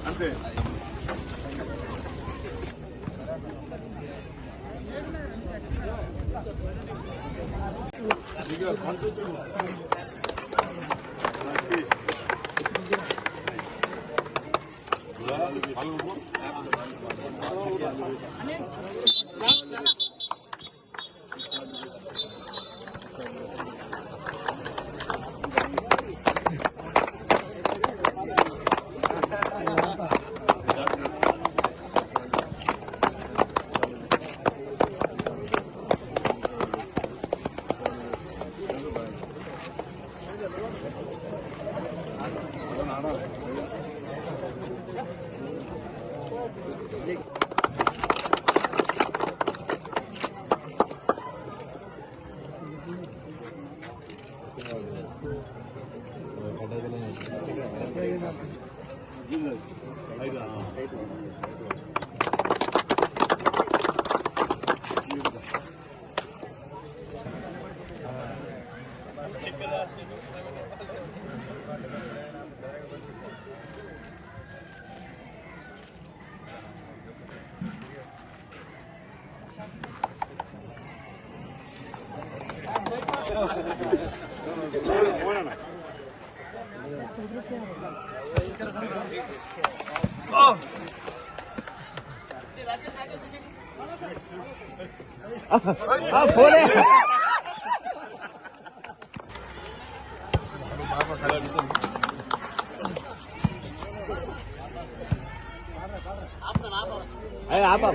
అంతే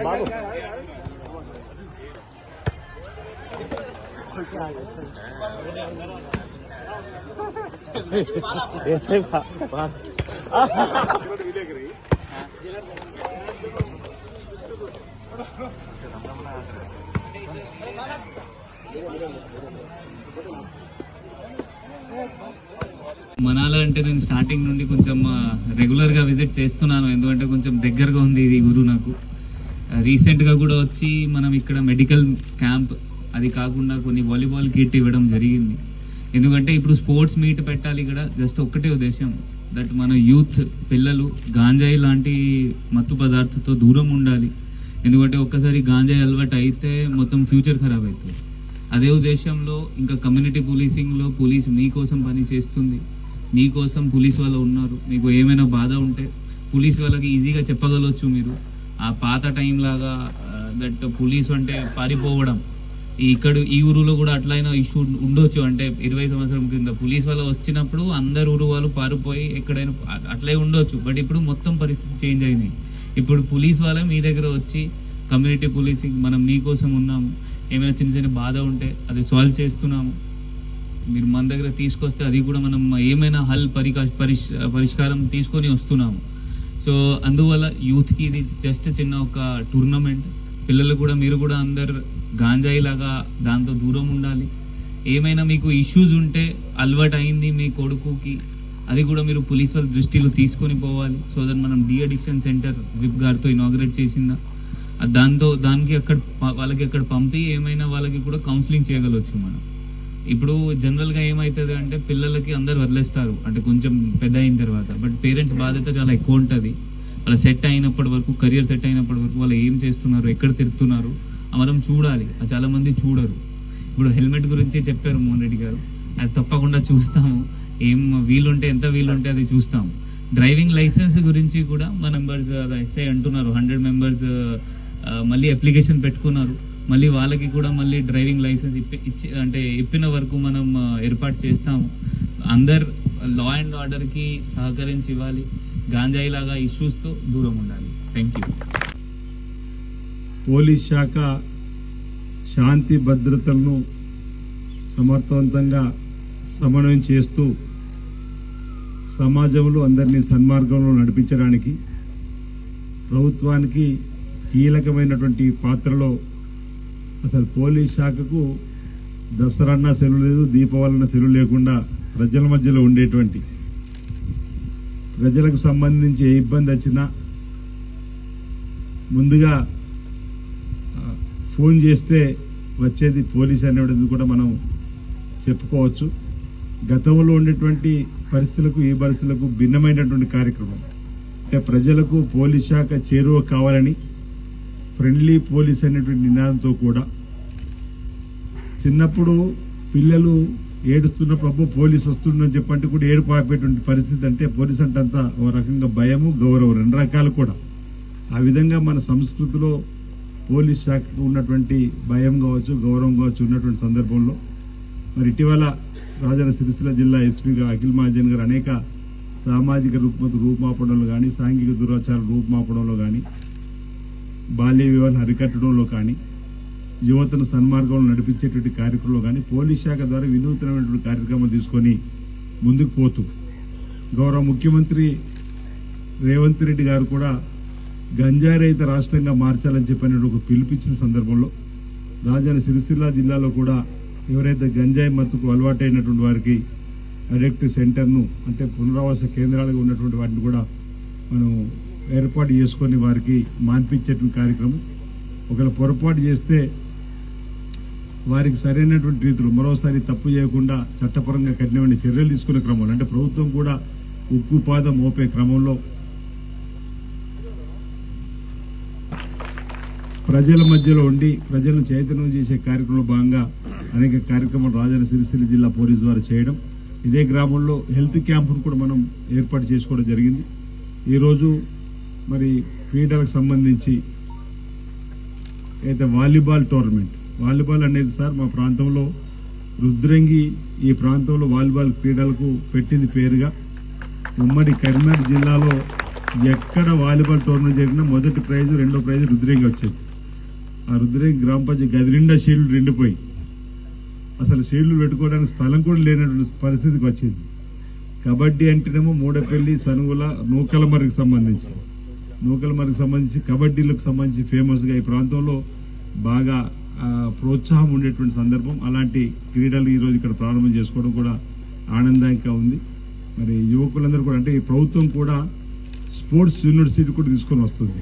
బాబు మనాల అంటే నేను స్టార్టింగ్ నుండి కొంచెం రెగ్యులర్ గా విజిట్ చేస్తున్నాను, ఎందుకంటే కొంచెం దగ్గరగా ఉంది ఇది గురు నాకు. రీసెంట్ గా కూడా వచ్చి మనం ఇక్కడ మెడికల్ క్యాంప్, అది కాకుండా కొన్ని వాలీబాల్ కిట్ ఇవ్వడం జరిగింది. ఎందుకంటే ఇప్పుడు స్పోర్ట్స్ మీట్ పెట్టాలి ఇక్కడ, జస్ట్ ఒక్కటే ఉద్దేశం, దట్ మన యూత్ పిల్లలు గాంజాయి లాంటి మత్తు పదార్థంతో దూరం ఉండాలి. ఎందుకంటే ఒక్కసారి గాంజాయి అలవాటు అయితే మొత్తం ఫ్యూచర్ ఖరాబ్ అవుతుంది. అదే ఉద్దేశంలో ఇంకా కమ్యూనిటీ పోలీసింగ్లో పోలీస్ మీకోసం పని చేస్తుంది, మీకోసం పోలీస్ వాళ్ళు ఉన్నారు. మీకు ఏమైనా బాధ ఉంటే పోలీస్ వాళ్ళకి ఈజీగా చెప్పగలవచ్చు. మీరు ఆ పాత టైం లాగా దట్ పోలీసు అంటే పారిపోవడం, ఇక్కడ ఈ ఊరులో కూడా అట్లయినా ఇష్యూ ఉండొచ్చు. అంటే 20 సంవత్సరం కింద పోలీస్ వాళ్ళు వచ్చినప్పుడు అందరు ఊరు వాళ్ళు పారిపోయి ఎక్కడైనా అట్లే ఉండొచ్చు. బట్ ఇప్పుడు మొత్తం పరిస్థితి చేంజ్ అయినాయి. ఇప్పుడు పోలీస్ వాళ్ళే మీ దగ్గర వచ్చి కమ్యూనిటీ పోలీసింగ్, మనం మీకోసం ఉన్నాము, ఏమైనా చిన్న చిన్న బాధ ఉంటే అది సాల్వ్ చేస్తున్నాము, మీరు మన దగ్గర తీసుకొస్తే అది కూడా మనం ఏమైనా పరిష్కారం తీసుకొని వస్తున్నాము. సో అందువల్ల యూత్కి ఇది జస్ట్ చిన్న ఒక టూర్నమెంట్. పిల్లలు కూడా, మీరు కూడా అందరు గాంజాయి లాగా దాంతో దూరం ఉండాలి. ఏమైనా మీకు ఇష్యూస్ ఉంటే అలవాటు అయింది మీ కొడుకుకి, అది కూడా మీరు పోలీస్ వాళ్ళ దృష్టిలో తీసుకొని పోవాలి. సో దట్ మనం డి అడిక్షన్ సెంటర్ విప్ గారితో ఇనాగ్రేట్ చేసిందా, దానికి వాళ్ళకి అక్కడ పంపి ఏమైనా వాళ్ళకి కూడా కౌన్సిలింగ్ చేయగలవచ్చు మనం. ఇప్పుడు జనరల్గా ఏమవుతుంది అంటే పిల్లలకి అందరు వదిలేస్తారు అంటే కొంచెం పెద్ద అయిన తర్వాత, బట్ పేరెంట్స్ బాధ్యత చాలా ఎక్కువ ఉంటుంది. వాళ్ళ సెట్ అయినప్పటి వరకు, కెరియర్ సెట్ అయినప్పటి వరకు వాళ్ళు ఏం చేస్తున్నారు, ఎక్కడ తిరుగుతున్నారు మనం చూడాలి. అది చాలా మంది చూడరు. ఇప్పుడు హెల్మెట్ గురించి చెప్పారు మోహన్ రెడ్డి గారు, అది తప్పకుండా చూస్తాము. ఏం వీలుంటే, ఎంత వీలుంటే అది చూస్తాము. డ్రైవింగ్ లైసెన్స్ గురించి కూడా మా మెంబర్స్ ఎస్ఐ అంటున్నారు, 100 మెంబర్స్ మళ్ళీ అప్లికేషన్ పెట్టుకున్నారు. మళ్ళీ వాళ్ళకి కూడా మళ్ళీ డ్రైవింగ్ లైసెన్స్ ఇప్పిన వరకు మనం ఏర్పాటు చేస్తాము. అందరు లా అండ్ ఆర్డర్కి సహకరించి ఇవ్వాలి, గాంజాయి లాగా ఇష్యూస్తో దూరం ఉండాలి. Thank you. పోలీస్ శాఖ శాంతి భద్రతలను సమర్థవంతంగా సమన్వయం చేస్తూ సమాజంలో అందరినీ సన్మార్గంలో నడిపించడానికి ప్రభుత్వానికి కీలకమైనటువంటి పాత్రలో అసలు పోలీస్ శాఖకు దసరా సెలవు లేదు, దీపావళి సెలవు లేకుండా ప్రజల మధ్యలో ఉండేటువంటి, ప్రజలకు సంబంధించి ఏ ఇబ్బంది వచ్చినా ముందుగా ఫోన్ చేస్తే వచ్చేది పోలీస్ అనేది కూడా మనం చెప్పుకోవచ్చు. గతంలో ఉండేటువంటి పరిస్థితులకు ఈ పరిస్థితులకు భిన్నమైనటువంటి కార్యక్రమం. అంటే ప్రజలకు పోలీస్ శాఖ చేరువ కావాలని ఫ్రెండ్లీ పోలీస్ అనేటువంటి నినాదంతో కూడా చిన్నప్పుడు పిల్లలు ఏడుస్తున్నప్పుడు అబ్బో పోలీస్ వస్తుందని చెప్పంటే కూడా ఏడుపు ఆపేటువంటి పరిస్థితి. అంటే పోలీస్ అంటే అంతా ఒక రకంగా భయము గౌరవం రెండు రకాలు కూడా. ఆ విధంగా మన సంస్కృతిలో పోలీస్ శాఖకు ఉన్నటువంటి భయం కావచ్చు గౌరవం కావచ్చు ఉన్నటువంటి సందర్భంలో మరి ఇటీవల రాజన్న సిరిసిల్ల జిల్లా ఎస్పీగా అఖిల్ మహాజన్ గారు అనేక సామాజిక రూపుమాపడంలో కానీ సాంఘిక దురాచార రూపుమాపడంలో కానీ బాల్య వివాహాలను అరికట్టడంలో కానీ యువతను సన్మార్గంలో నడిపించేటువంటి కార్యక్రమంలో కానీ పోలీస్ శాఖ ద్వారా వినూత్నమైనటువంటి కార్యక్రమం తీసుకొని ముందుకు పోతూ గౌరవ ముఖ్యమంత్రి రేవంత్ రెడ్డి గారు కూడా గంజాయి రహిత రాష్ట్రంగా మార్చాలని చెప్పిన ఒక పిలుపిచ్చిన సందర్భంలో రాజన్న సిరిసిల్ల జిల్లాలో కూడా ఎవరైతే గంజాయి మత్తుకు అలవాటైనటువంటి వారికి అడిక్టివ్ సెంటర్ను అంటే పునరావాస కేంద్రాలుగా ఉన్నటువంటి వాటిని కూడా మనం ఏర్పాటు చేసుకొని వారికి మాన్పించేటువంటి కార్యక్రమం. ఒకవేళ పొరపాటు చేస్తే వారికి సరైనటువంటి రీతిలో మరోసారి తప్పు చేయకుండా చట్టపరంగా కఠినమైన చర్యలు తీసుకునే క్రమంలో అంటే ప్రభుత్వం కూడా ఉక్కుపాదం మోపే క్రమంలో ప్రజల మధ్యలో ఉండి ప్రజలను చైతన్యం చేసే కార్యక్రమంలో భాగంగా అనేక కార్యక్రమాలు రాజన్న సిరిసిల్ల జిల్లా పోలీసు వారు చేయడం. ఇదే గ్రామంలో హెల్త్ క్యాంపును కూడా మనం ఏర్పాటు చేసుకోవడం జరిగింది. ఈరోజు మరి క్రీడలకు సంబంధించి అయితే వాలీబాల్ టోర్నమెంట్ వాలీబాల్ అనేది సార్ మా ప్రాంతంలో రుద్రంగి ఈ ప్రాంతంలో వాలీబాల్ క్రీడలకు పెట్టింది పేరుగా. ఉమ్మడి కరీంనగర్ జిల్లాలో ఎక్కడ వాలీబాల్ టోర్నమెంట్ జరిగినా మొదటి ప్రైజు రెండో ప్రైజు రుద్రంగి వచ్చేది. ఆ రుద్రంగి గ్రామ పంచాయతీ గది నిండా షీల్డ్లు నిండిపోయి అసలు షీల్డ్లు పెట్టుకోవడానికి స్థలం కూడా లేనటువంటి పరిస్థితికి వచ్చింది. కబడ్డీ అంటేనేమో మూడపల్లి సనుగుల నూకలమర్రికి సంబంధించి కబడ్డీలకు సంబంధించి ఫేమస్గా ఈ ప్రాంతంలో బాగా ప్రోత్సాహం ఉండేటువంటి సందర్భం. అలాంటి క్రీడలు ఈరోజు ఇక్కడ ప్రారంభం చేసుకోవడం కూడా ఆనందంగా ఉంది. మరి యువకులందరూ కూడా అంటే ఈ ప్రభుత్వం కూడా స్పోర్ట్స్ యూనివర్సిటీ కూడా తీసుకొని వస్తుంది,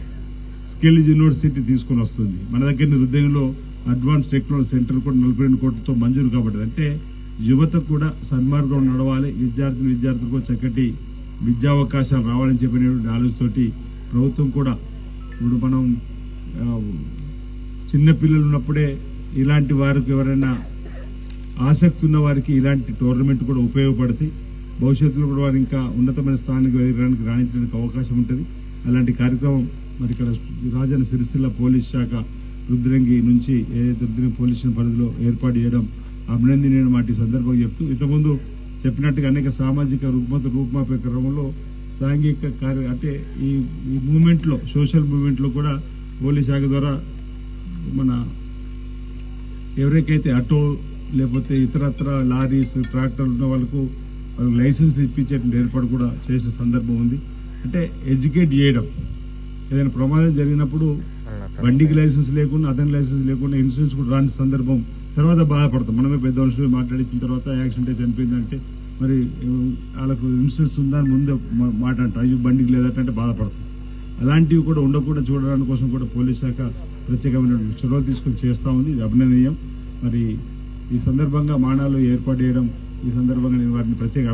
స్కిల్ యూనివర్సిటీ తీసుకొని వస్తుంది. మన దగ్గర రుద్రంగిలో అడ్వాన్స్ టెక్నాలజీ సెంటర్ కూడా 42 కోట్లతో మంజూరు కాబట్టి అంటే యువత కూడా సన్మార్గం నడవాలి, విద్యార్థులకు చక్కటి విద్యావకాశాలు రావాలని చెప్పినటువంటి ఆలోచనతోటి ప్రభుత్వం కూడా ఇప్పుడు మనం చిన్నపిల్లలు ఉన్నప్పుడే ఇలాంటి వారికి ఎవరైనా ఆసక్తి ఉన్న వారికి ఇలాంటి టోర్నమెంట్ కూడా ఉపయోగపడుతుంది. భవిష్యత్తులో కూడా వారు ఇంకా ఉన్నతమైన స్థానానికి ఎదగడానికి రాణించడానికి అవకాశం ఉంటుంది. అలాంటి కార్యక్రమం మరి ఇక్కడ రాజన్న సిరిసిల్ల పోలీస్ శాఖ రుద్రంగి నుంచి ఏదైతే రుద్రంగి పోలీస్ స్టేషన్ పరిధిలో ఏర్పాటు చేయడం అభినందనీయమైన మాట ఈ సందర్భంగా చెప్తూ ఇంతకుముందు చెప్పినట్టుగా అనేక సామాజిక రూపుమాపే క్రమంలో సాంఘిక అంటే ఈ మూవ్మెంట్లో సోషల్ మూవ్మెంట్లో కూడా పోలీస్ శాఖ ద్వారా మన ఎవరికైతే ఆటో లేకపోతే ఇతరత్ర లారీస్ ట్రాక్టర్లు ఉన్న వాళ్ళకు లైసెన్స్ ఇప్పించేటువంటి ఏర్పాటు కూడా చేసిన సందర్భం ఉంది. అంటే ఎడ్యుకేట్ చేయడం, ఏదైనా ప్రమాదం జరిగినప్పుడు బండికి లైసెన్స్ లేకుండా అతని లైసెన్స్ లేకుండా ఇన్సూరెన్స్ కూడా రాని సందర్భం తర్వాత బాధపడతాం. మనమే పెద్ద మనుషులు మాట్లాడించిన తర్వాత యాక్సిడెంట్ చనిపోయిందంటే మరి వాళ్ళకు ఇన్సూరెన్స్ ఉందని ముందే మాట అంటాం, అయ్యో బండికి లేదంటే బాధపడతాం. అలాంటివి కూడా ఉండకుండా చూడడానికి కోసం కూడా పోలీస్ శాఖ ప్రత్యేకమైన చొరవ తీసుకొని చేస్తా ఉంది. ఇది అభినందనీయం. మరి ఈ సందర్భంగా మానాలు ఏర్పాటు చేయడం ఈ సందర్భంగా నేను వారిని ప్రత్యేక